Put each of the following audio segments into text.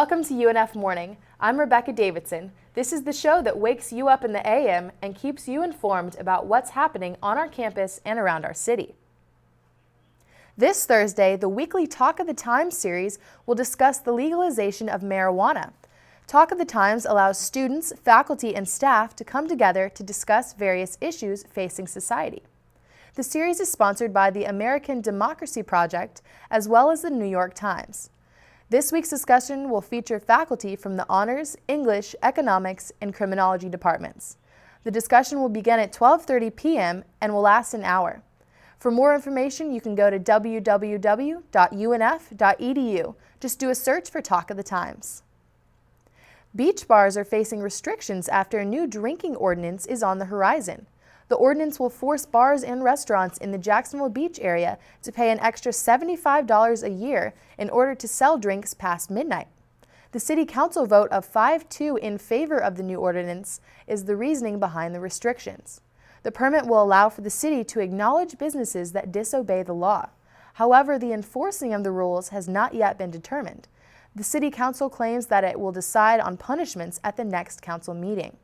Welcome to UNF Morning. I'm Rebecca Davidson. This is the show that wakes you up in the AM and keeps you informed about what's happening on our campus and around our city. This Thursday, the weekly Talk of the Times series will discuss the legalization of marijuana. Talk of the Times allows students, faculty, and staff to come together to discuss various issues facing society. The series is sponsored by the American Democracy Project as well as the New York Times. This week's discussion will feature faculty from the Honors, English, Economics, and Criminology departments. The discussion will begin at 12:30 p.m. and will last an hour. For more information, you can go to www.unf.edu. Just do a search for Talk of the Times. Beach bars are facing restrictions after a new drinking ordinance is on the horizon. The ordinance will force bars and restaurants in the Jacksonville Beach area to pay an extra $75 a year in order to sell drinks past midnight. The City Council vote of 5-2 in favor of the new ordinance is the reasoning behind the restrictions. The permit will allow for the city to acknowledge businesses that disobey the law. However, the enforcing of the rules has not yet been determined. The City Council claims that it will decide on punishments at the next council meeting.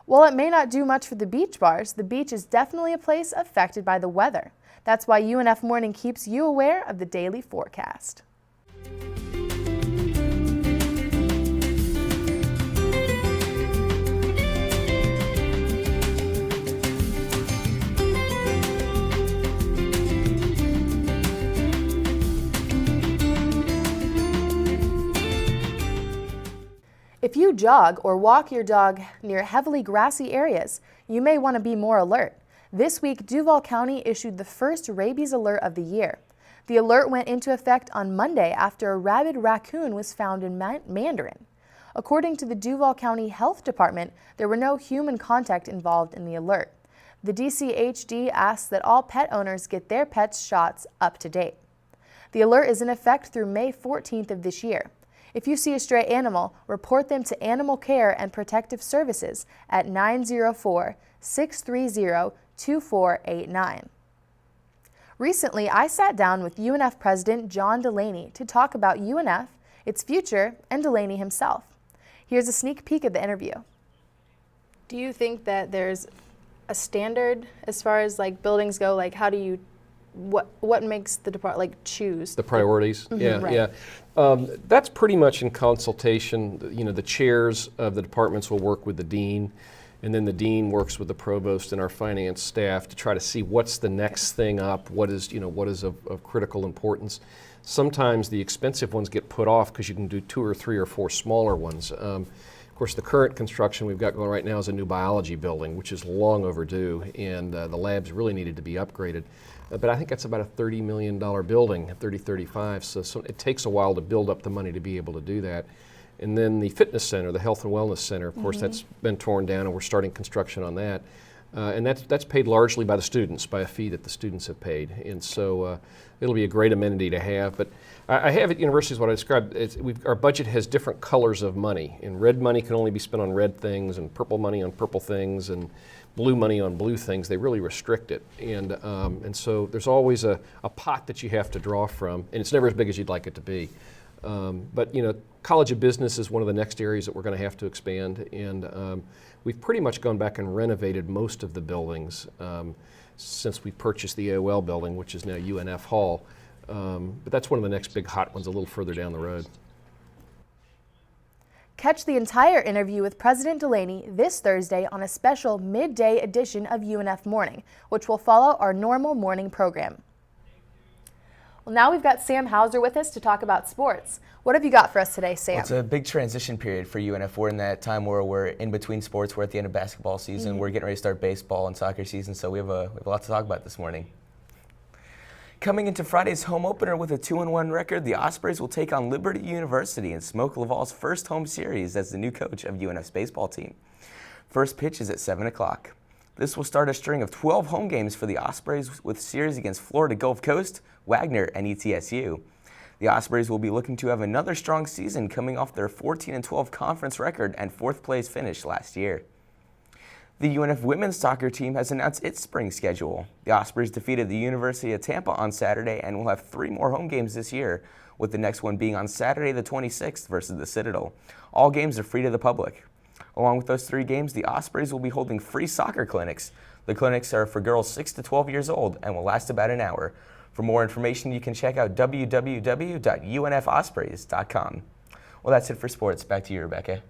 While it may not do much for the beach bars, the beach is definitely a place affected by the weather. That's why UNF Morning keeps you aware of the daily forecast. If you jog or walk your dog near heavily grassy areas, you may want to be more alert. This week, Duval County issued the first rabies alert of the year. The alert went into effect on Monday after a rabid raccoon was found in Mandarin. According to the Duval County Health Department, there were no human contact involved in the alert. The DCHD asks that all pet owners get their pets' shots up to date. The alert is in effect through May 14th of this year. If you see a stray animal, report them to Animal Care and Protective Services at 904-630-2489. Recently, I sat down with UNF President John Delaney to talk about UNF, its future, and Delaney himself. Here's a sneak peek of the interview. Do you think that there's a standard as far as buildings go? How do you what makes the department choose the priorities? Right. Yeah. That's pretty much in consultation. The chairs of the departments will work with the dean, and then the dean works with the provost and our finance staff to try to see what's the next thing up, what is of critical importance. Sometimes the expensive ones get put off because you can do 2 or 3 or 4 smaller ones. Of course, the current construction we've got going right now is a new biology building, which is long overdue, and the labs really needed to be upgraded. But I think that's about a $30 million building, 35. So it takes a while to build up the money to be able to do that. And then the fitness center, the health and wellness center, of course, that's been torn down, and we're starting construction on that. And that's paid largely by the students, by a fee that the students have paid. And so it'll be a great amenity to have. But I have at universities what I described. Our budget has different colors of money. And red money can only be spent on red things, and purple money on purple things, and blue money on blue things. They really restrict it. And so there's always a pot that you have to draw from, and it's never as big as you'd like it to be. But College of Business is one of the next areas that we're going to have to expand, and we've pretty much gone back and renovated most of the buildings since we purchased the AOL building, which is now UNF Hall. But that's one of the next big hot ones a little further down the road. Catch the entire interview with President Delaney this Thursday on a special midday edition of UNF Morning, which will follow our normal morning program. Well, now we've got Sam Hauser with us to talk about sports. What have you got for us today, Sam? Well, it's a big transition period for UNF. We're in that time where we're in between sports. We're at the end of basketball season. We're getting ready to start baseball and soccer season, so we have a lot to talk about this morning. Coming into Friday's home opener with a 2-1 record, the Ospreys will take on Liberty University in Smoke Laval's first home series as the new coach of UNF's baseball team. First pitch is at 7 o'clock. This will start a string of 12 home games for the Ospreys with series against Florida Gulf Coast, Wagner, and ETSU. The Ospreys will be looking to have another strong season coming off their 14-12 conference record and 4th place finish last year. The UNF women's soccer team has announced its spring schedule. The Ospreys defeated the University of Tampa on Saturday and will have 3 more home games this year, with the next one being on Saturday the 26th versus the Citadel. All games are free to the public. Along with those 3 games, the Ospreys will be holding free soccer clinics. The clinics are for girls 6 to 12 years old and will last about an hour. For more information, you can check out www.unfospreys.com. Well, that's it for sports. Back to you, Rebecca.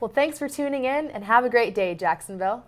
Well, thanks for tuning in and have a great day, Jacksonville.